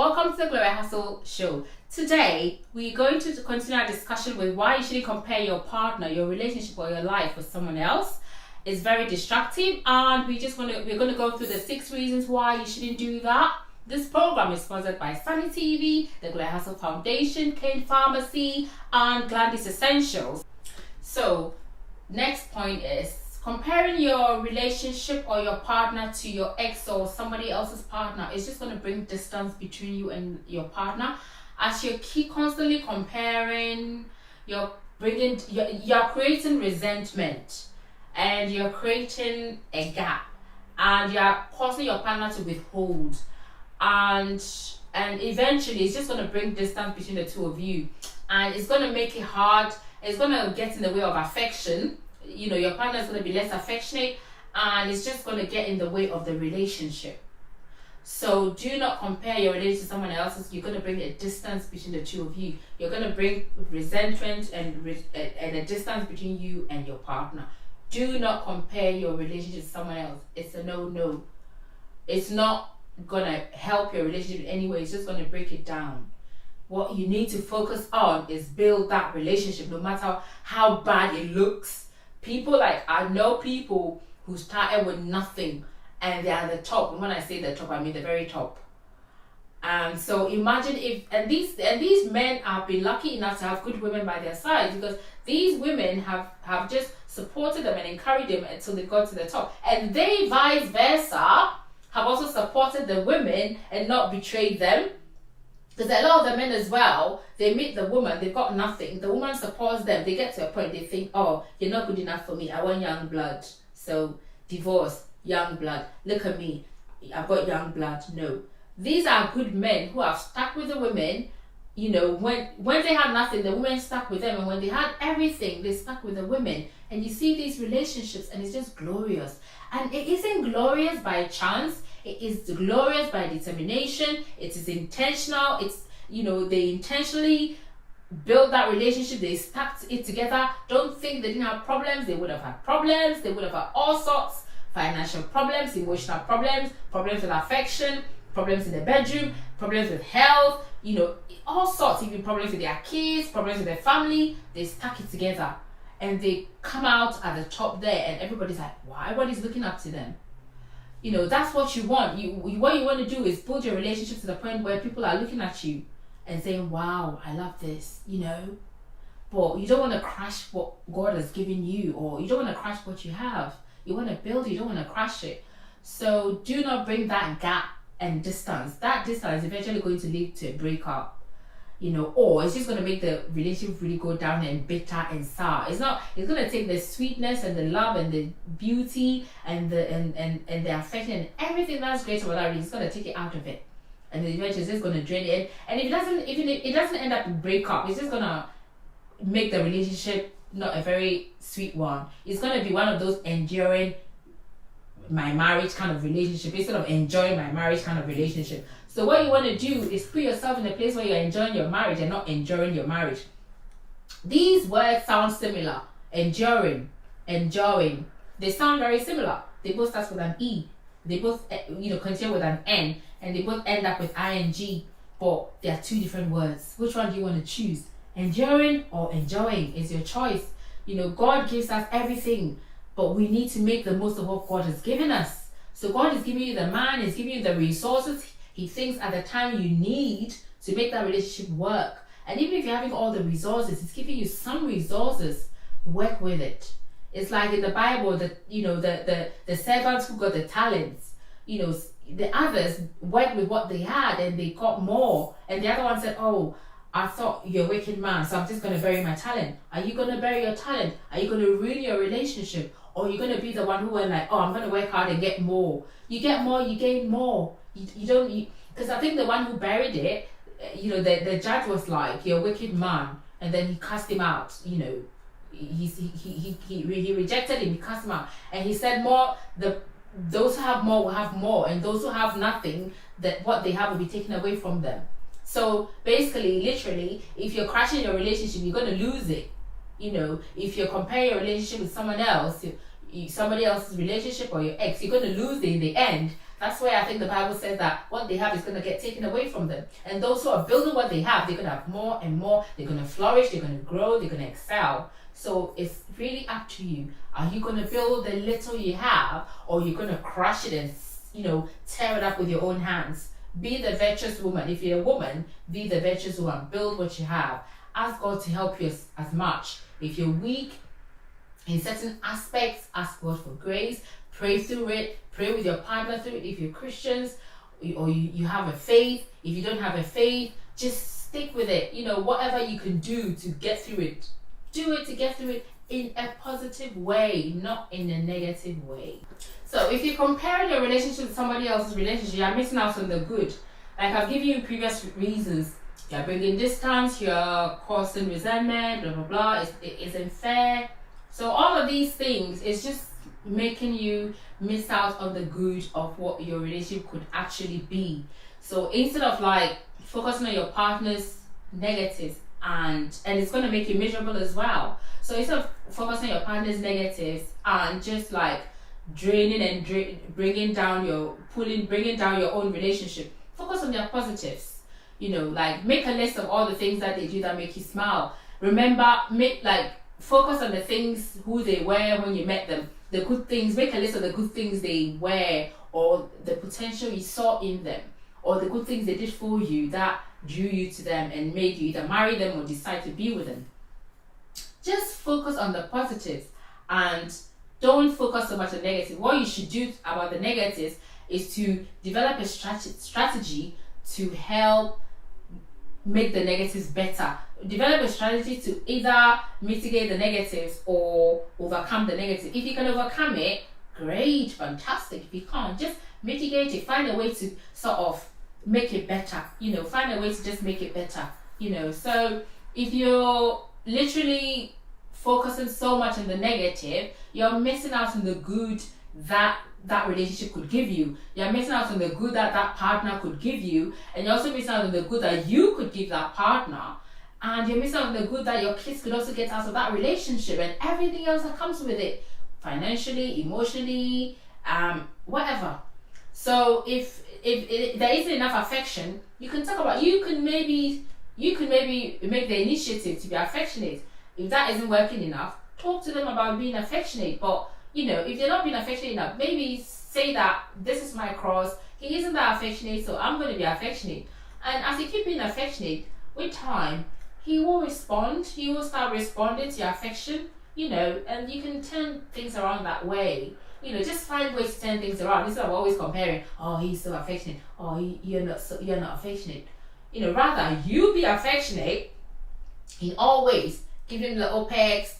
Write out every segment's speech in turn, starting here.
Welcome to the Gloria Hassall Show. Today, we're going to continue our discussion with why you shouldn't compare your partner, your relationship, or your life with someone else. It's very destructive, and we're going to go through the 6 reasons why you shouldn't do that. This program is sponsored by SunnyTV, the Gloria Hassall Foundation, Kane Pharmacy, and Gladys Essentials. So, next point is comparing your relationship or your partner to your ex or somebody else's partner is just going to bring distance between you and your partner. As you keep constantly comparing, you're creating resentment, and you're creating a gap, and you're causing your partner to withhold, and eventually it's just going to bring distance between the two of you, and it's going to make it hard. It's going to get in the way of affection. You know, your partner is going to be less affectionate, and it's just going to get in the way of the relationship. So do not compare your relationship to someone else's. You're going to bring a distance between the two of you. You're going to bring resentment and a distance between you and your partner. Do not compare your relationship to someone else. It's a no. It's not going to help your relationship in any way. It's just going to break it down. What you need to focus on is build that relationship, no matter how bad it looks. I know people who started with nothing and they're at the top. And when I say the top, I mean the very top. And so imagine these men have been lucky enough to have good women by their side, because these women have just supported them and encouraged them until they got to the top. And they, vice versa, have also supported the women and not betrayed them. Because a lot of the men as well, they meet the woman, they've got nothing. The woman supports them. They get to a point, they think, oh, you're not good enough for me. I want young blood. So divorce, young blood. Look at me. I've got young blood. No. These are good men who have stuck with the women. You know, when they had nothing, the women stuck with them. And when they had everything, they stuck with the women. And you see these relationships, and it's just glorious. And it isn't glorious by chance. It is glorious by determination. It is intentional. It's, they intentionally built that relationship. They stuck it together. Don't think they didn't have problems. They would have had problems. They would have had all sorts. Financial problems, emotional problems, problems with affection, problems in the bedroom, problems with health, all sorts, even problems with their kids, problems with their family. They stuck it together, and they come out at the top there, and everybody's like, wow, everybody's looking up to them. That's what you want. What you want to do is build your relationship to the point where people are looking at you and saying, wow, I love this, But you don't want to crash what God has given you, or you don't want to crash what you have. You want to build it, you don't want to crash it. So do not bring that gap and distance. That distance is eventually going to lead to a breakup. Or it's just going to make the relationship really go down and bitter and sour. It's going to take the sweetness and the love and the beauty and the affection and everything that's great about that. It's going to take it out of it, and then eventually it's just going to drain it. And if it doesn't end up in breakup, it's just going to make the relationship not a very sweet one. It's going to be one of those enduring my marriage kind of relationship instead of enjoying my marriage kind of relationship. So what you want to do is put yourself in a place where you're enjoying your marriage and not enduring your marriage. These words sound similar. Enduring, enjoying. They sound very similar. They both start with an E. They both continue with an N, and they both end up with ing. But they are 2 different words. Which one do you want to choose? Enduring or enjoying is your choice. God gives us everything, but we need to make the most of what God has given us. So God is giving you the man, He's giving you the resources He thinks at the time you need to make that relationship work. And even if you're having all the resources, He's giving you some resources. Work with it. It's like in the Bible, the servants who got the talents, the others worked with what they had and they got more. And the other one said, oh, I thought you're a wicked man, so I'm just going to bury my talent. Are you going to bury your talent? Are you going to ruin your relationship? Or are you going to be the one who went like, oh, I'm going to work hard and get more? You get more, you gain more. You don't, because I think the one who buried it, the judge was like, you're a wicked man. And then he cast him out, he rejected him, he cast him out. And he said those who have more will have more, and those who have nothing, that what they have will be taken away from them. So basically, literally, if you're crashing your relationship, you're going to lose it. If you're comparing your relationship with someone else, somebody else's relationship or your ex, you're going to lose it in the end. That's why I think the Bible says that what they have is going to get taken away from them. And those who are building what they have, they're going to have more and more. They're going to flourish, they're going to grow, they're going to excel. So it's really up to you. Are you going to build the little you have, or you're going to crush it and, tear it up with your own hands? Be the virtuous woman. If you're a woman, be the virtuous woman. Build what you have. Ask God to help you as much. If you're weak in certain aspects, ask God for grace. Pray through it. Pray with your partner through it. If you're Christians or you have a faith, if you don't have a faith, just stick with it. Whatever you can do to get through it, do it to get through it in a positive way, not in a negative way. So if you compare your relationship to somebody else's relationship, you're missing out on the good. Like I've given you previous reasons. You're bringing distance, you're causing resentment, blah, blah, blah. It isn't fair. So all of these things is just making you miss out on the good of what your relationship could actually be. So instead of focusing on your partner's negatives, and it's going to make you miserable as well. So instead of focusing on your partner's negatives and just draining and bringing down your own relationship, focus on their positives. Make a list of all the things that they do that make you smile. Remember, focus on the things, who they were when you met them, the good things. Make a list of the good things they were, or the potential you saw in them, or the good things they did for you that drew you to them and made you either marry them or decide to be with them. Just focus on the positives and don't focus so much on negative. What you should do about the negatives is to develop a strategy to help make the negatives better. Develop a strategy to either mitigate the negatives or overcome the negative. If you can overcome it, great, fantastic. If you can't, just mitigate it. Find a way to sort of make it better. Find a way to just make it better. So if you're literally focusing so much on the negative, you're missing out on the good that relationship could give you. You're missing out on the good that partner could give you, and you're also missing out on the good that you could give that partner, and you're missing out on the good that your kids could also get out of that relationship and everything else that comes with it, financially, emotionally, whatever. So if there isn't enough affection, you can maybe make the initiative to be affectionate. If that isn't working enough, talk to them about being affectionate. But if they're not being affectionate enough, maybe say that this is my cross. He isn't that affectionate, so I'm going to be affectionate. And as you keep being affectionate, with time, he will respond. He will start responding to your affection. And you can turn things around that way. Just find ways to turn things around instead of always comparing. Oh, he's so affectionate. Oh, you're not affectionate. Rather you be affectionate in all ways. Give him little pecks.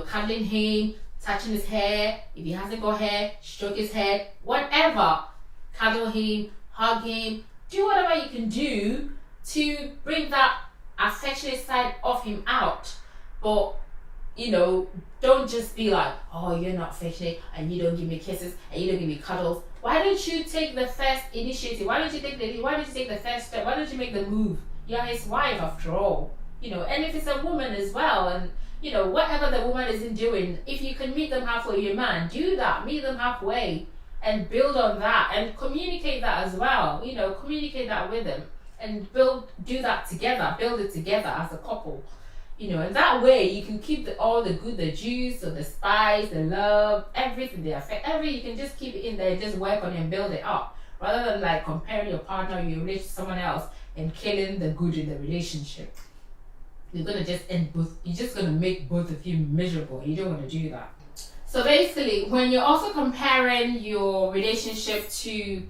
Cuddling him, touching his hair. If he hasn't got hair, stroke his head. Whatever. Cuddle him, hug him. Do whatever you can do to bring that affectionate side of him out. But don't just be like, oh, you're not affectionate and you don't give me kisses and you don't give me cuddles. Why don't you take the first initiative? Why don't you take the first step? Why don't you make the move? You're his wife after all. And if it's a woman as well, and whatever the woman isn't doing, if you can meet them halfway, your man, do that. Meet them halfway and build on that and communicate that as well. Communicate that with them and do that together. Build it together as a couple. And that way you can keep all the good, the juice or the spice, the love, everything, the affect, you can just keep it in there and just work on it and build it up, rather than comparing your partner or your relationship to someone else and killing the good in the relationship. You're just gonna make both of you miserable. You don't want to do that. So basically, when you're also comparing your relationship to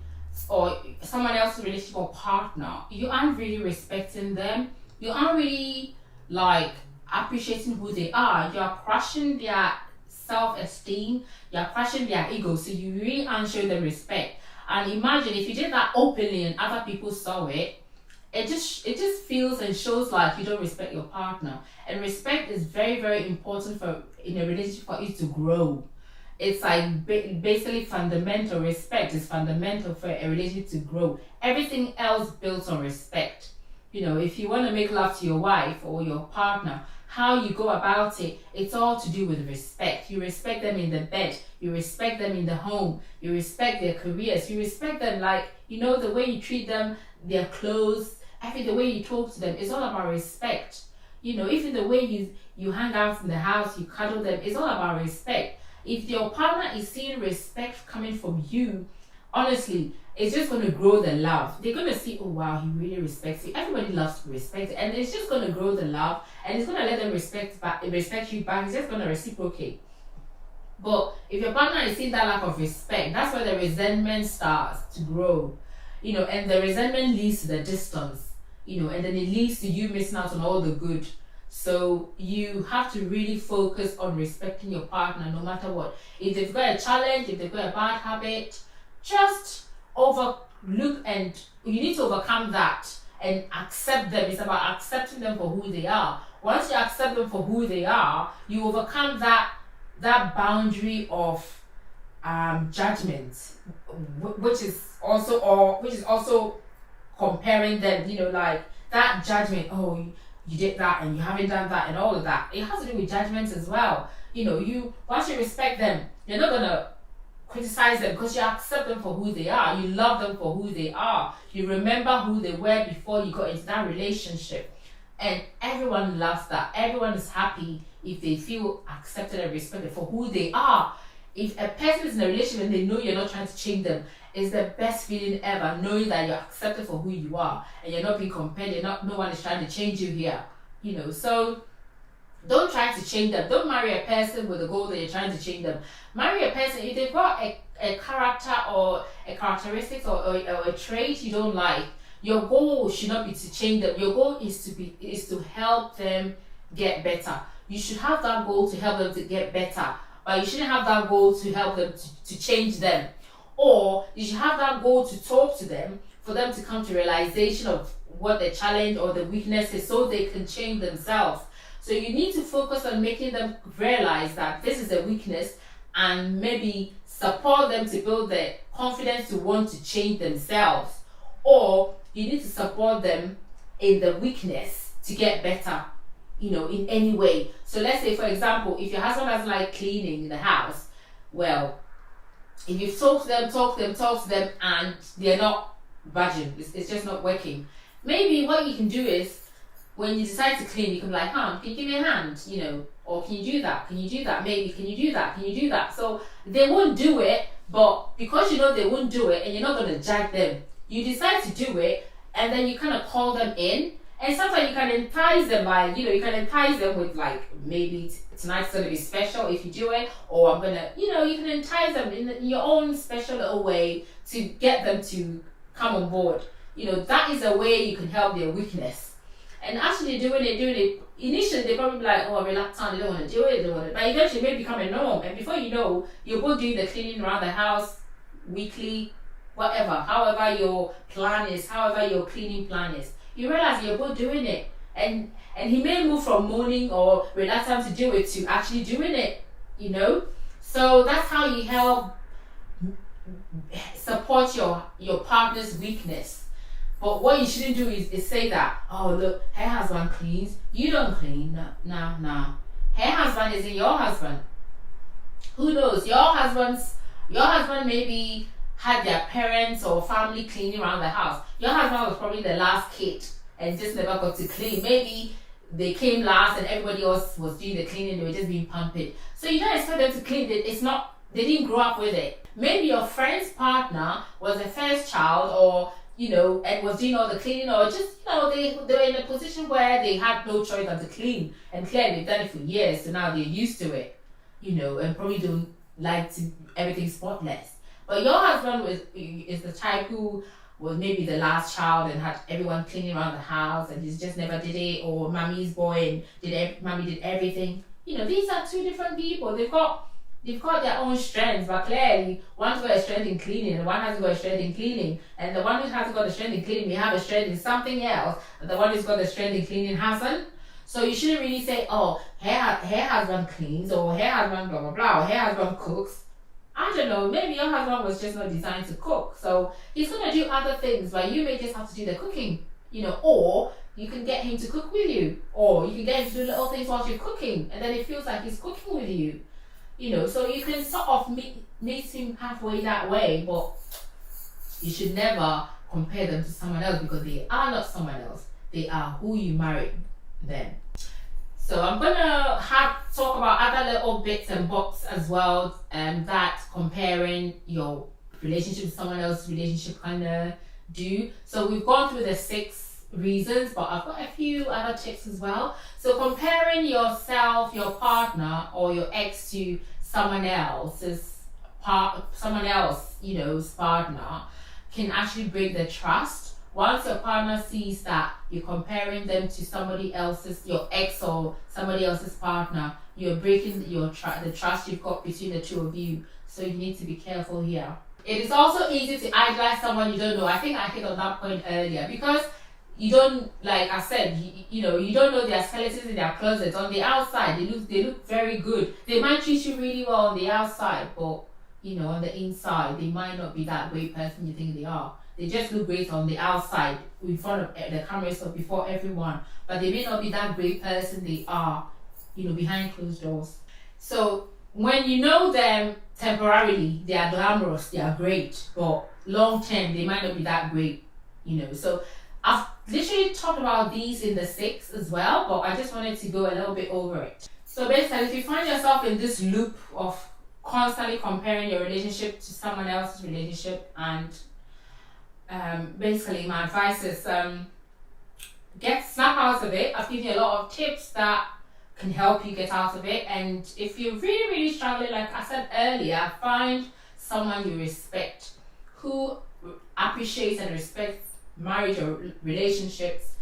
or someone else's relationship or partner, you aren't really respecting them. You aren't really appreciating who they are. You're crushing their self-esteem. You're crushing their ego. So you really aren't showing them respect. And imagine if you did that openly and other people saw it, it just feels and shows like you don't respect your partner. And respect is very, very important in a relationship for it to grow. It's basically fundamental. Respect is fundamental for a relationship to grow. Everything else builds on respect. If you want to make love to your wife or your partner, how you go about it, it's all to do with respect. You respect them in the bed. You respect them in the home. You respect their careers. You respect them, like, the way you treat them, their clothes, the way you talk to them. It's all about respect. Even the way you hang out in the house, you cuddle them. It's all about respect. If your partner is seeing respect coming from you, honestly, it's just going to grow the love. They're going to see, oh wow, he really respects you. Everybody loves to respect, and it's just going to grow the love, and it's going to let them respect you back. It's just going to reciprocate. But if your partner is seeing that lack of respect, that's where the resentment starts to grow, and the resentment leads to the distance, and then it leads to you missing out on all the good. So you have to really focus on respecting your partner no matter what. If they've got a challenge, if they've got a bad habit, just overlook, and you need to overcome that and accept them. It's about accepting them for who they are. Once you accept them for who they are, you overcome that boundary of judgment, which is also comparing them, like that judgment. Oh, you did that and you haven't done that and all of that. It has to do with judgments as well. Once you respect them, you're not gonna criticize them because you accept them for who they are. You love them for who they are. You remember who they were before you got into that relationship. And everyone loves that. Everyone is happy if they feel accepted and respected for who they are. If a person is in a relationship and they know you're not trying to change them, it's the best feeling ever, knowing that you're accepted for who you are and you're not being compared. No one is trying to change you here. So don't try to change them. Don't marry a person with the goal that you're trying to change them. Marry a person if they've got a character or a characteristics or a trait you don't like. Your goal should not be to change them. Your goal is to help them get better. You should have that goal to help them to get better, but you shouldn't have that goal to help them to change them. Or you should have that goal to talk to them for them to come to realization of what the challenge or the weakness is so they can change themselves. So you need to focus on making them realize that this is a weakness and maybe support them to build the confidence to want to change themselves. Or you need to support them in the weakness to get better, in any way. So let's say, for example, if your husband doesn't like cleaning the house, well, if you talk to them and they're not budging, it's just not working. Maybe what you can do is, when you decide to clean, you can be like, can you give me a hand? Or can you do that? Can you do that? Maybe, can you do that? Can you do that? So they won't do it, but because they won't do it and you're not going to judge them, you decide to do it, and then you kind of call them in. And sometimes you can entice them by, you can entice them with like, maybe tonight's going to be special if you do it, or I'm going to, you can entice them in your own special little way to get them to come on board. That is a way you can help their weakness. And actually doing it, initially they probably be like, oh, reluctant, they don't want to do it, but eventually it may become a norm. And before you know, you're both doing the cleaning around the house weekly, whatever, however your plan is, however your cleaning plan is. You realize you're both doing it. And he may move from moaning or reluctant to do it to actually doing it, So that's how you help support your partner's weakness. But what you shouldn't do is say that, oh look, her husband cleans, you don't clean. Nah. Her husband isn't your husband. Who knows? Your husband maybe had their parents or family cleaning around the house. Your husband was probably the last kid and just never got to clean. Maybe they came last and everybody else was doing the cleaning, they were just being pumped. So you don't expect them to clean. They didn't grow up with it. Maybe your friend's partner was the first child, or and was doing all the cleaning, or just, they were in a position where they had no choice than to clean. And clearly they've done it for years, so now they're used to it, and probably don't like everything spotless. But your husband is the type who was maybe the last child and had everyone cleaning around the house, and he just never did it, or mommy's boy and mommy did everything. These are two different people. They've got their own strengths, but clearly one's got a strength in cleaning and one hasn't got a strength in cleaning. And the one who hasn't got a strength in cleaning may have a strength in something else, and the one who's got a strength in cleaning hasn't. So you shouldn't really say, oh, her husband cleans, or her husband blah blah blah, or her husband cooks. I don't know, maybe your husband was just not designed to cook, so he's gonna do other things, but you may just have to do the cooking, or you can get him to cook with you, or you can get him to do little things while you're cooking, and then it feels like he's cooking with you. so you can sort of meet him halfway that way, but you should never compare them to someone else, because they are not someone else. They are who you married them. So I'm gonna talk about other little bits and bobs as well, that comparing your relationship with someone else's relationship kind of do. So we've gone through the 6 reasons, but I've got a few other tips as well. So comparing yourself, your partner, or your ex to someone else's partner can actually break the trust. Once your partner sees that you're comparing them to your ex or somebody else's partner, you're breaking the trust you've got between the two of you. So you need to be careful here. It is also easy to idolize someone you don't know. I think I hit on that point earlier, because you don't, like I said, you don't know their skeletons in their closets. On the outside, they look very good. They might treat you really well on the outside, but on the inside, they might not be that great person you think they are. They just look great on the outside in front of the cameras or before everyone, but they may not be that great person they are, behind closed doors. So when you know them temporarily, they are glamorous, they are great, but long term, they might not be that great, So I've literally talked about these in the 6 as well, but I just wanted to go a little bit over it. So basically, if you find yourself in this loop of constantly comparing your relationship to someone else's relationship, and basically my advice is snap out of it. I've given you a lot of tips that can help you get out of it, and if you're really, really struggling, like I said earlier, find someone you respect, who appreciates and respects marriage or relationships,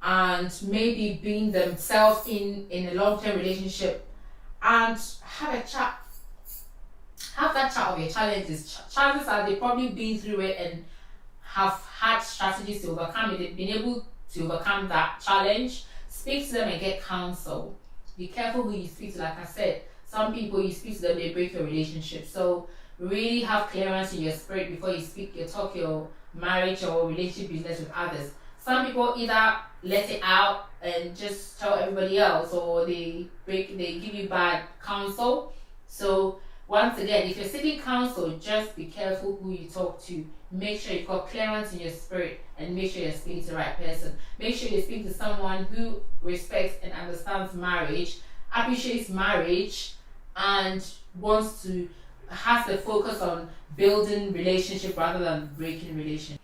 and maybe being themselves in a long-term relationship, and have that chat of your challenges. Chances are they've probably been through it and have had strategies to overcome it. They've been able to overcome that challenge. Speak to them and get counsel. Be careful who you speak to. Like I said, some people you speak to them, they break your relationship. So really have clearance in your spirit before you talk your marriage or relationship business with others. Some people either let it out and just tell everybody else, or they give you bad counsel. So once again, if you're seeking counsel, just be careful who you talk to. Make sure you've got clearance in your spirit, and make sure you're speaking to the right person. Make sure you're speaking to someone who respects and understands marriage, appreciates marriage, and has the focus on building relationship rather than breaking relationship.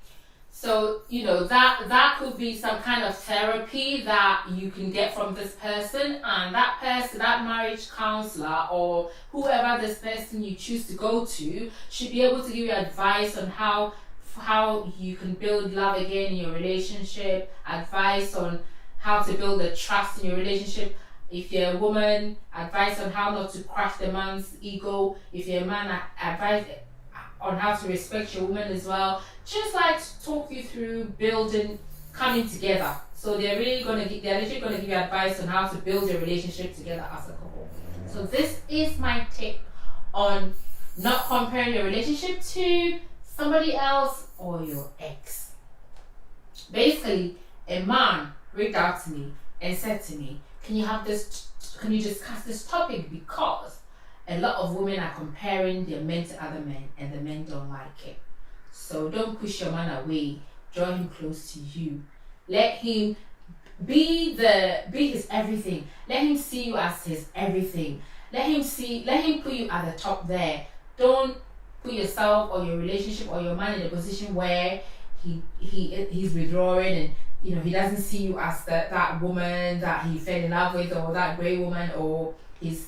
So, that could be some kind of therapy that you can get from this person, and that person, that marriage counselor, or whoever this person you choose to go to, should be able to give you advice on how you can build love again in your relationship, advice on how to build the trust in your relationship. If you're a woman, advice on how not to crush the man's ego. If you're a man, advice on how to respect your woman as well. Just like to talk you through coming together. So they're literally gonna give you advice on how to build your relationship together as a couple. So this is my tip on not comparing your relationship to somebody else or your ex. Basically, a man reached out to me and said to me, can you discuss this topic, because a lot of women are comparing their men to other men, and the men don't like it. So don't push your man away. Draw him close to you. Let him be his everything. Let him see you as his everything. Let him put you at the top there. Don't put yourself or your relationship or your man in a position where he's withdrawing, and he doesn't see you as that woman that he fell in love with, or that great woman, or you've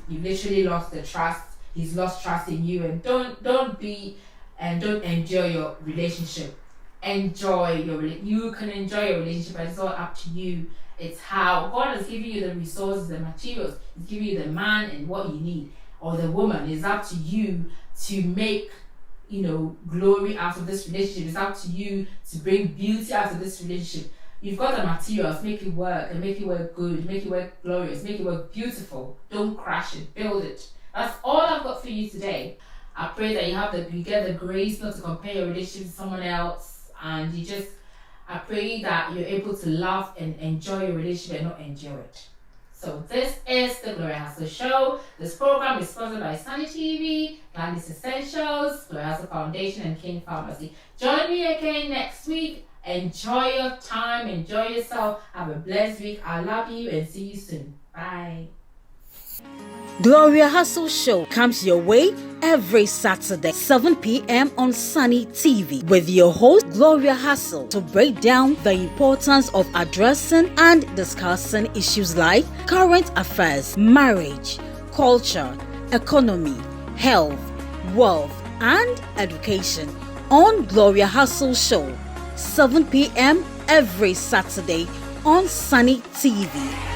literally lost the trust. He's lost trust in you, and don't enjoy your relationship. You can enjoy your relationship, but it's all up to you. It's how God has given you the resources, the materials. He's giving you the man and what you need, or the woman. It's up to you to make glory out of this relationship. It's up to you to bring beauty out of this relationship. You've got the materials, make it work, and make it work good, make it work glorious, make it work beautiful. Don't crash it, build it. That's all I've got for you today. I pray that you get the grace not to compare your relationship to someone else, and I pray that you're able to love and enjoy your relationship and not endure it. So this is the Gloria Hassall Show. This program is sponsored by SunnyTV, Glandis Essentials, Gloria Hassall Foundation, and King Pharmacy. Join me again next week. Enjoy your time. Enjoy yourself. Have a blessed week. I love you and see you soon. Bye. Gloria Hassall Show comes your way every Saturday, 7 p.m. on SunnyTV with your host, Gloria Hassall, to break down the importance of addressing and discussing issues like current affairs, marriage, culture, economy, health, wealth, and education on Gloria Hassall Show, 7 p.m. every Saturday on SunnyTV.